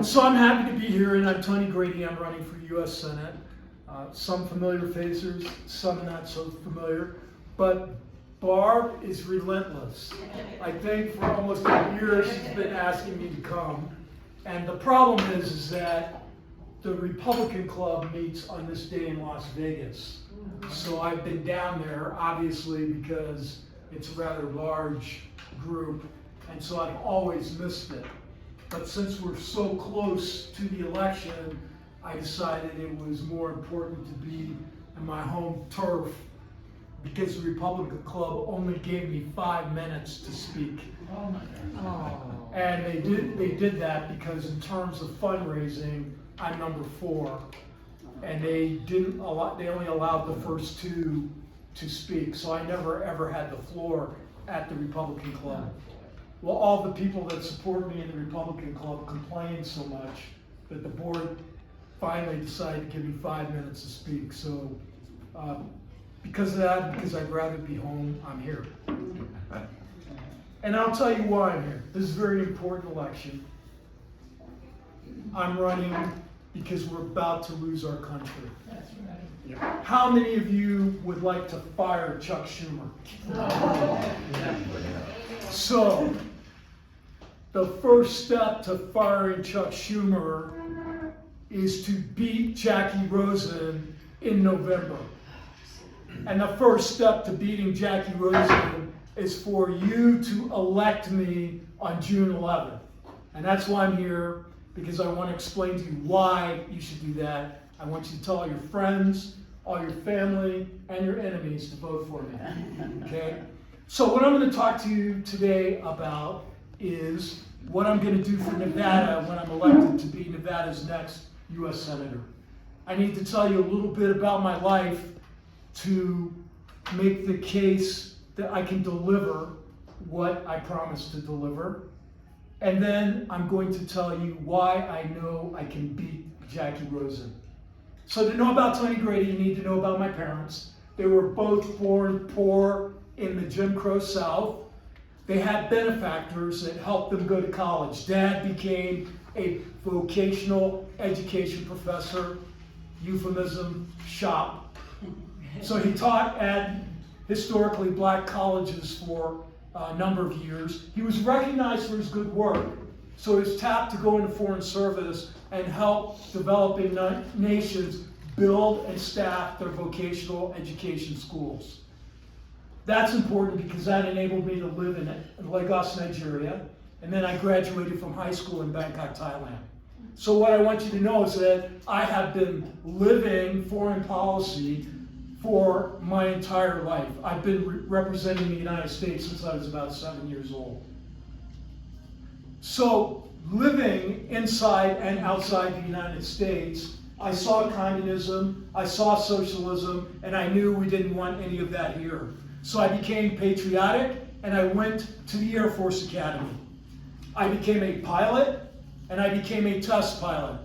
So I'm happy to be here, and I'm Tony Grady. I'm running for U.S. Senate. Some familiar faces, some not so familiar, but Barb is relentless. I think for almost a year she's been asking me to come, and the problem is that the Republican Club meets on this day in Las Vegas. So I've been down there, obviously, because it's a rather large group, and so I've always missed it. But since we're so close to the election, I decided it was more important to be in my home turf because the Republican Club only gave me 5 minutes to speak. Oh my God. Oh. And they did that because in terms of fundraising, I'm number 4. And they only allowed the first 2 to speak. So I never ever had the floor at the Republican Club. Well, all the people that support me in the Republican Club complained so much that the board finally decided to give me 5 minutes to speak. So because of that, because I'd rather be home, I'm here. And I'll tell you why I'm here. This is a very important election. I'm running because we're about to lose our country. That's right. How many of you would like to fire Chuck Schumer? So, the first step to firing Chuck Schumer is to beat Jackie Rosen in November. And the first step to beating Jackie Rosen is for you to elect me on June 11th. And that's why I'm here, because I want to explain to you why you should do that. I want you to tell all your friends, all your family, and your enemies to vote for me. Okay? So what I'm going to talk to you today about is what I'm going to do for Nevada when I'm elected to be Nevada's next U.S. Senator. I need to tell you a little bit about my life to make the case that I can deliver what I promised to deliver. And then I'm going to tell you why I know I can beat Jackie Rosen. So to know about Tony Grady, you need to know about my parents. They were both born poor in the Jim Crow South. They had benefactors that helped them go to college. Dad became a vocational education professor, euphemism, shop. So he taught at historically black colleges for a number of years. He was recognized for his good work, so he was tapped to go into foreign service and help developing nations build and staff their vocational education schools. That's important because that enabled me to live in Lagos, Nigeria, and then I graduated from high school in Bangkok, Thailand. So what I want you to know is that I have been living foreign policy for my entire life. I've been representing the United States since I was about 7 years old. So living inside and outside the United States, I saw communism, I saw socialism, and I knew we didn't want any of that here. So I became patriotic and I went to the Air Force Academy. I became a pilot and I became a test pilot.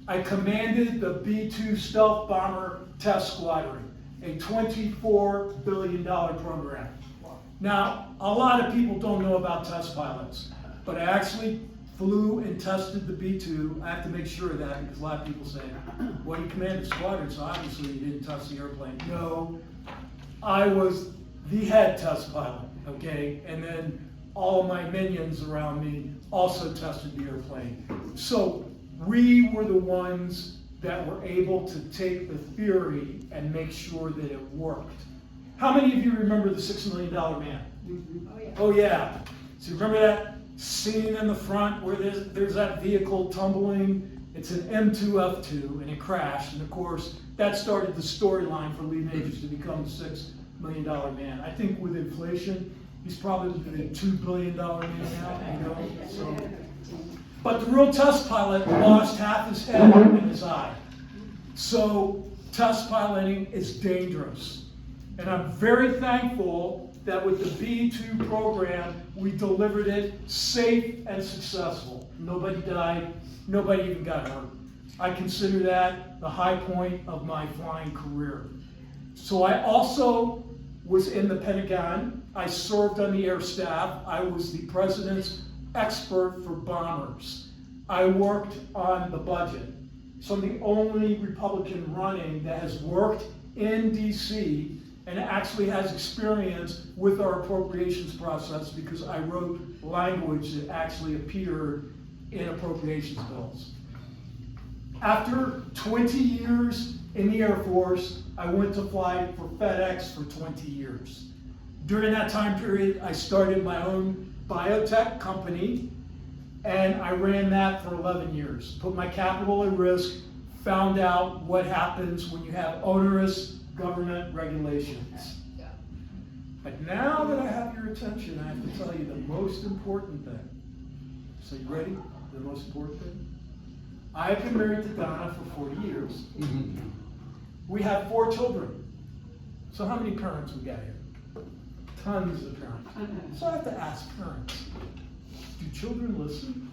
I commanded the B-2 stealth bomber test squadron, a $24 billion program. Now, a lot of people don't know about test pilots, but I actually flew and tested the B-2. I have to make sure of that because a lot of people say, well, you commanded the squadron, so obviously you didn't test the airplane. No, I was the head test pilot, okay? And then all of my minions around me also tested the airplane. So we were the ones that were able to take the theory and make sure that it worked. How many of you remember the $6 Million Man? Oh yeah. Oh yeah. So remember that scene in the front where there's that vehicle tumbling? It's an M2F2 and it crashed. And of course, that started the storyline for Lee Majors to become the $6 Million Man. I think with inflation, he's probably a $2 billion man now, you know? So. But the real test pilot lost half his head and his eye. So test piloting is dangerous. And I'm very thankful that with the B-2 program, we delivered it safe and successful. Nobody died, nobody even got hurt. I consider that the high point of my flying career. So I also was in the Pentagon. I served on the Air Staff. I was the President's expert for bombers. I worked on the budget. So I'm the only Republican running that has worked in DC and actually has experience with our appropriations process because I wrote language that actually appeared in appropriations bills. After 20 years in the Air Force, I went to fly for FedEx for 20 years. During that time period, I started my own biotech company, and I ran that for 11 years. Put my capital at risk, found out what happens when you have onerous government regulations. But now that I have your attention, I have to tell you the most important thing. So you ready? The most important thing? I have been married to Donna for 40 years. We have 4 children. So how many parents we got here? Tons of parents. So I have to ask parents, do children listen?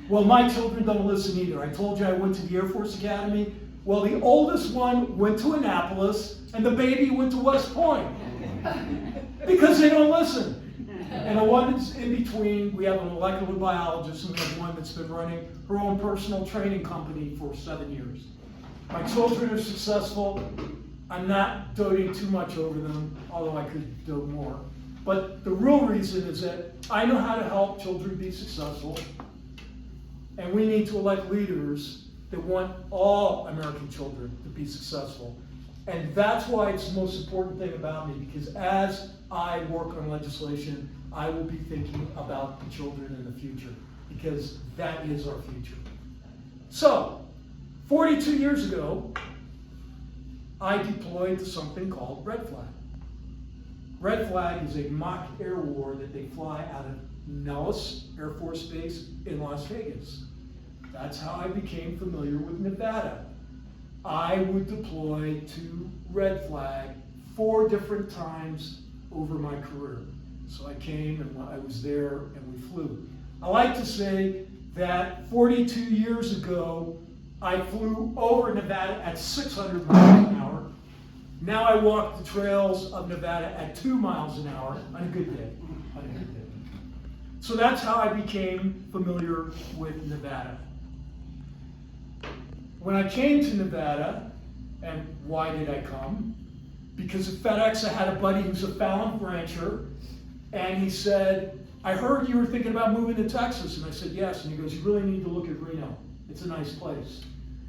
Well, my children don't listen either. I told you I went to the Air Force Academy. Well, the oldest one went to Annapolis, and the baby went to West Point. Because they don't listen. And the one that's in between, we have a molecular biologist, and we have one that's been running her own personal training company for 7 years. My children are successful. I'm not doting too much over them, although I could do more. But the real reason is that I know how to help children be successful, and we need to elect leaders that want all American children to be successful. And that's why it's the most important thing about me, because as I work on legislation, I will be thinking about the children in the future, because that is our future. So, 42 years ago, I deployed to something called Red Flag. Red Flag is a mock air war that they fly out of Nellis Air Force Base in Las Vegas. That's how I became familiar with Nevada. I would deploy to Red Flag 4 different times over my career. So I came and I was there and we flew. I like to say that 42 years ago, I flew over Nevada at 600 miles an hour. Now I walk the trails of Nevada at 2 miles an hour on a good day. So that's how I became familiar with Nevada. When I came to Nevada, and why did I come? Because at FedEx I had a buddy who's a Fallon rancher, and he said, I heard you were thinking about moving to Texas. And I said, yes. And he goes, you really need to look at Reno. It's a nice place.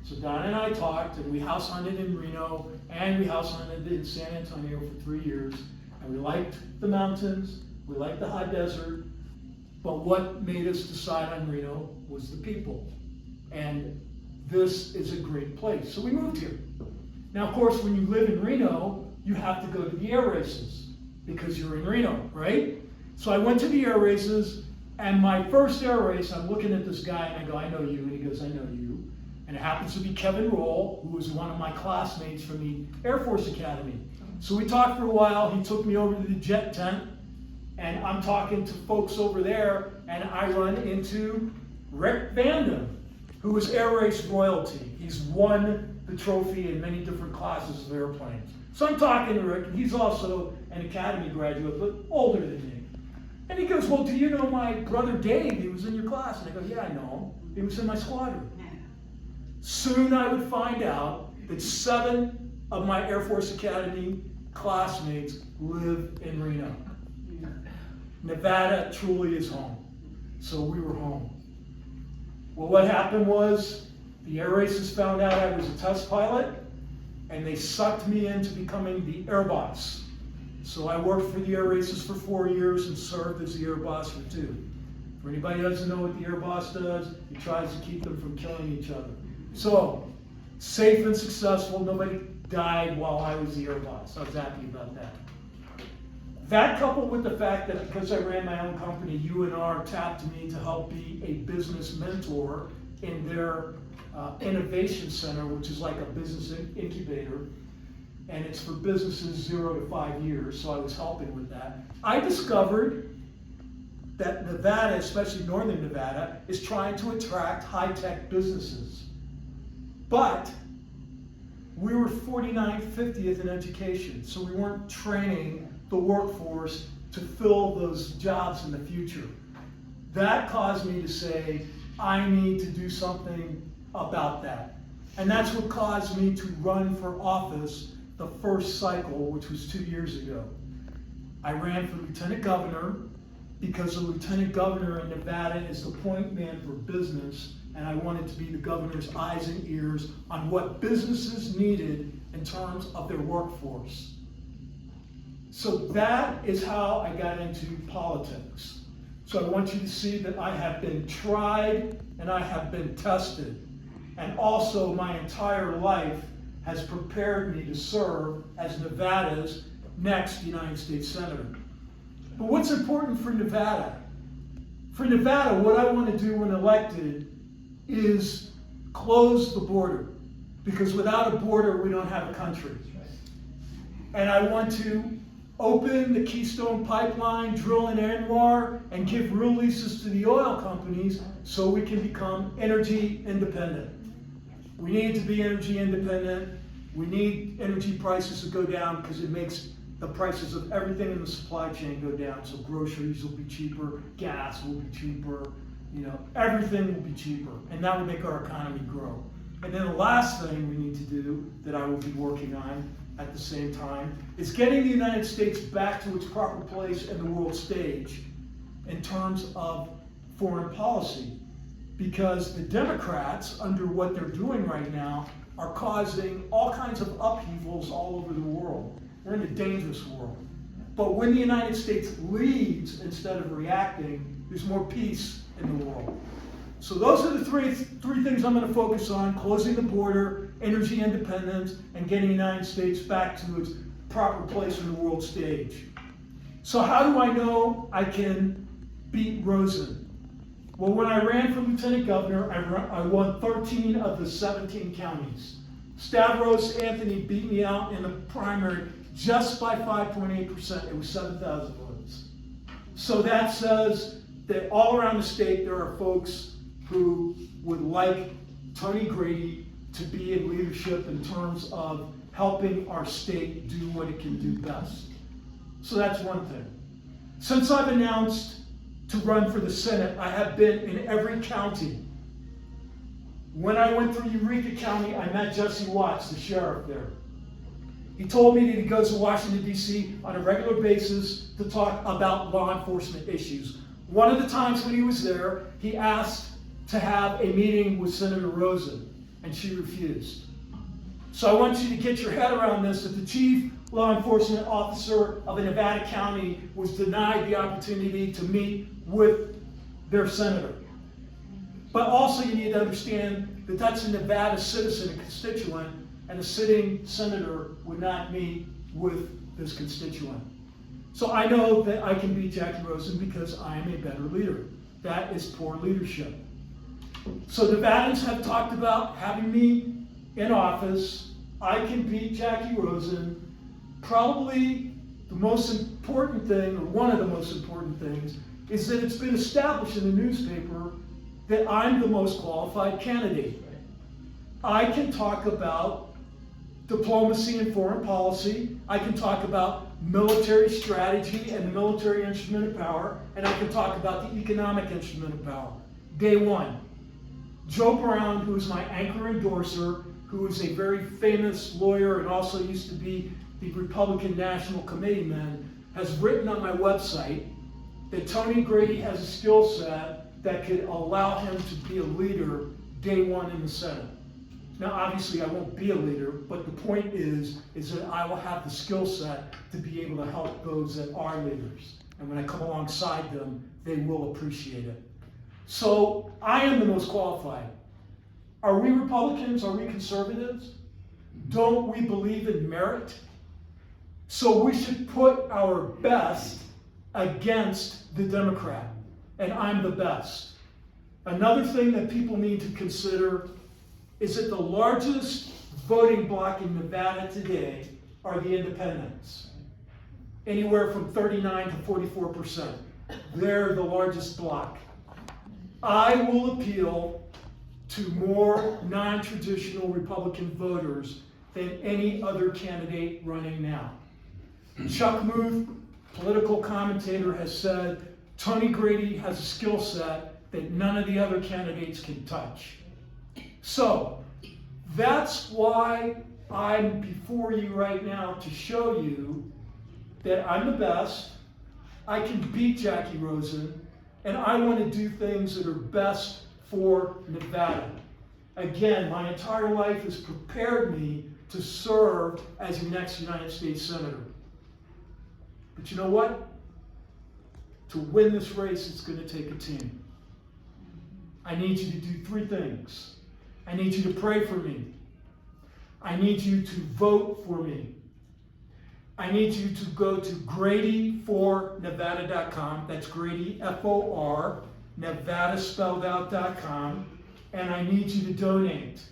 So Don and I talked, and we house hunted in Reno, and we house hunted in San Antonio for 3 years. And we liked the mountains, we liked the high desert, but what made us decide on Reno was the people. And this is a great place. So we moved here. Now, of course, when you live in Reno, you have to go to the air races because you're in Reno, right? So I went to the air races, and my first air race, I'm looking at this guy, and I go, I know you. And he goes, I know you. And it happens to be Kevin Roll, who was one of my classmates from the Air Force Academy. So we talked for a while. He took me over to the jet tent, and I'm talking to folks over there, and I run into Rick Vandam, who was air race royalty. He's won the trophy in many different classes of airplanes. So I'm talking to Rick, and he's also an Academy graduate, but older than me. And he goes, well, do you know my brother Dave? He was in your class. And I go, yeah, I know him. He was in my squadron. Soon I would find out that 7 of my Air Force Academy classmates live in Reno. Nevada truly is home. So we were home. Well, what happened was the air races found out I was a test pilot, and they sucked me into becoming the air boss. So I worked for the air races for 4 years and served as the air boss for 2. For anybody who doesn't know what the air boss does, he tries to keep them from killing each other. So, safe and successful, nobody died while I was the air boss. I was happy about that. That coupled with the fact that because I ran my own company, UNR tapped me to help be a business mentor in their innovation center, which is like a business incubator, and it's for businesses 0 to 5 years, so I was helping with that. I discovered that Nevada, especially northern Nevada, is trying to attract high-tech businesses. But we were 49th, 50th in education, so we weren't training the workforce to fill those jobs in the future. That caused me to say, I need to do something about that. And that's what caused me to run for office the first cycle, which was 2 years ago. I ran for lieutenant governor because the lieutenant governor in Nevada is the point man for business, and I wanted to be the governor's eyes and ears on what businesses needed in terms of their workforce. So that is how I got into politics. So I want you to see that I have been tried and I have been tested. And also my entire life has prepared me to serve as Nevada's next United States Senator. But what's important for Nevada? For Nevada, what I want to do when elected is close the border. Because without a border, we don't have a country. And I want to open the Keystone Pipeline, drill in Anwar, and give real leases to the oil companies so we can become energy independent. We need to be energy independent. We need energy prices to go down because it makes the prices of everything in the supply chain go down. So groceries will be cheaper, gas will be cheaper, everything will be cheaper, and that will make our economy grow. And then the last thing we need to do that I will be working on at the same time is getting the United States back to its proper place in the world stage in terms of foreign policy. Because the Democrats, under what they're doing right now, are causing all kinds of upheavals all over the world. We're in a dangerous world. But when the United States leads instead of reacting, there's more peace in the world. So those are the three things I'm going to focus on: closing the border, energy independence, and getting the United States back to its proper place in the world stage. So how do I know I can beat Rosen? Well, when I ran for lieutenant governor, I won 13 of the 17 counties. Stavros Anthony beat me out in the primary just by 5.8%. It was 7,000 votes. So that says that all around the state there are folks who would like Tony Grady to be in leadership in terms of helping our state do what it can do best. So that's one thing. Since I've announced to run for the Senate, I have been in every county. When I went through Eureka County, I met Jesse Watts, the sheriff there. He told me that he goes to Washington, D.C. on a regular basis to talk about law enforcement issues. One of the times when he was there, he asked to have a meeting with Senator Rosen, and she refused. So I want you to get your head around this, that the chief law enforcement officer of a Nevada county was denied the opportunity to meet with their senator. But also you need to understand that that's a Nevada citizen and constituent, and a sitting senator would not meet with this constituent. So I know that I can beat Jackie Rosen because I am a better leader. That is poor leadership. So Nevadans have talked about having me in office. I can beat Jackie Rosen. Probably the most important thing, or one of the most important things, is that it's been established in the newspaper that I'm the most qualified candidate. I can talk about diplomacy and foreign policy. I can talk about military strategy and the military instrument of power, and I can talk about the economic instrument of power. Day one. Joe Brown, who is my anchor endorser, who is a very famous lawyer and also used to be the Republican National Committeeman, has written on my website that Tony Grady has a skill set that could allow him to be a leader day one in the Senate. Now, obviously, I won't be a leader, but the point is that I will have the skill set to be able to help those that are leaders. And when I come alongside them, they will appreciate it. So I am the most qualified. Are we Republicans? Are we conservatives? Don't we believe in merit? So we should put our best against the Democrat, and I'm the best. Another thing that people need to consider is that the largest voting bloc in Nevada today are the independents. Anywhere from 39 to 44%. They're the largest bloc. I will appeal to more non-traditional Republican voters than any other candidate running now. Chuck Muth political commentator has said Tony Grady has a skill set that none of the other candidates can touch. So, that's why I'm before you right now, to show you that I'm the best, I can beat Jackie Rosen, and I want to do things that are best for Nevada. Again, my entire life has prepared me to serve as your next United States Senator. But you know what? To win this race, it's going to take a team. I need you to do three things. I need you to pray for me. I need you to vote for me. I need you to go to GradyForNevada.com. That's Grady, F-O-R, Nevada spelled out.com. And I need you to donate.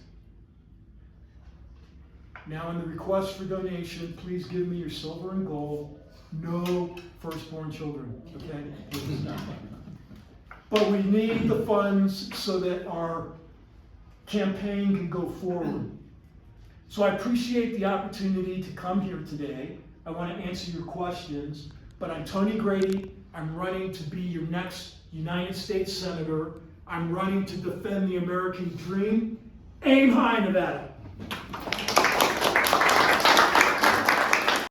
Now, in the request for donation, please give me your silver and gold. No firstborn children, okay? But we need the funds so that our campaign can go forward. So I appreciate the opportunity to come here today. I want to answer your questions, but I'm Tony Grady. I'm running to be your next United States Senator. I'm running to defend the American dream. Aim high, Nevada.